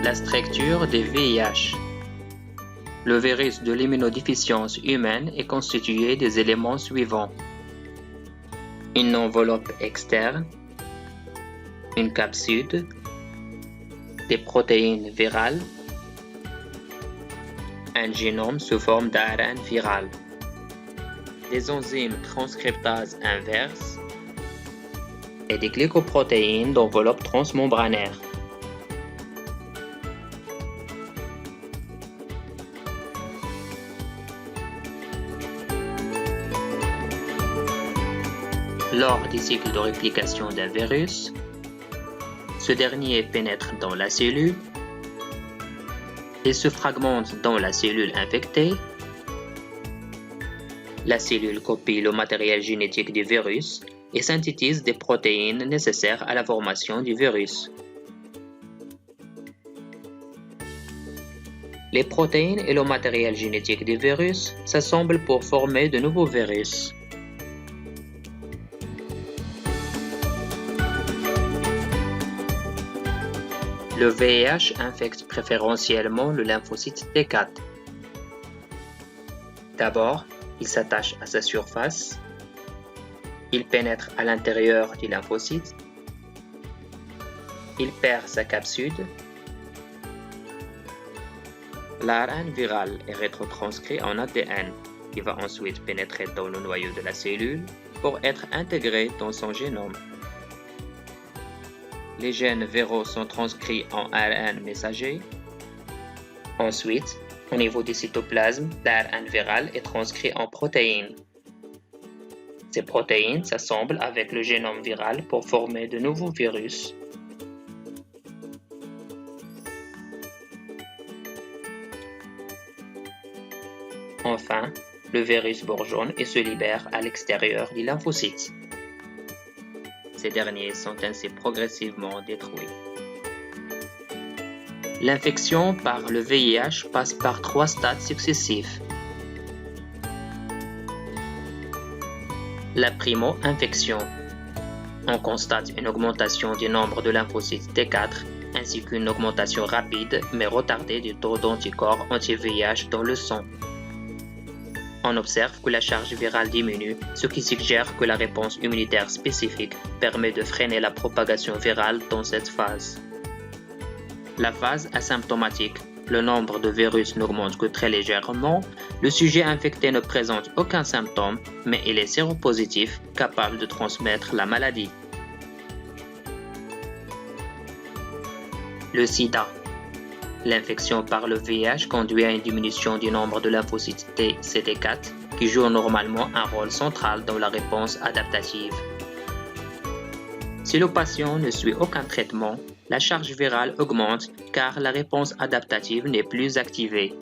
La structure des VIH. Le virus de l'immunodéficience humaine est constitué des éléments suivants. Une enveloppe externe, une capsule, des protéines virales, un génome sous forme d'ARN viral, des enzymes transcriptases inverses et des glycoprotéines d'enveloppe transmembranaire. Lors des cycles de réplication d'un virus, ce dernier pénètre dans la cellule et se fragmente dans la cellule infectée. La cellule copie le matériel génétique du virus et synthétise des protéines nécessaires à la formation du virus. Les protéines et le matériel génétique du virus s'assemblent pour former de nouveaux virus. Le VIH infecte préférentiellement le lymphocyte T4. D'abord, il s'attache à sa surface, il pénètre à l'intérieur du lymphocyte, il perd sa capsule, l'ARN viral est rétrotranscrit en ADN qui va ensuite pénétrer dans le noyau de la cellule pour être intégré dans son génome. Les gènes viraux sont transcrits en ARN messager. Ensuite, au niveau du cytoplasme, l'ARN viral est transcrit en protéines. Ces protéines s'assemblent avec le génome viral pour former de nouveaux virus. Enfin, le virus bourgeonne et se libère à l'extérieur du lymphocyte. Ces derniers sont ainsi progressivement détruits. L'infection par le VIH passe par 3 stades successifs. La primo-infection. On constate une augmentation du nombre de lymphocytes T4 ainsi qu'une augmentation rapide mais retardée du taux d'anticorps anti-VIH dans le sang. On observe que la charge virale diminue, ce qui suggère que la réponse immunitaire spécifique permet de freiner la propagation virale dans cette phase. La phase asymptomatique. Le nombre de virus n'augmente que très légèrement, le sujet infecté ne présente aucun symptôme, mais il est séropositif, capable de transmettre la maladie. Le sida. L'infection par le VIH conduit à une diminution du nombre de lymphocytes T CD4 qui jouent normalement un rôle central dans la réponse adaptative. Si le patient ne suit aucun traitement, la charge virale augmente car la réponse adaptative n'est plus activée.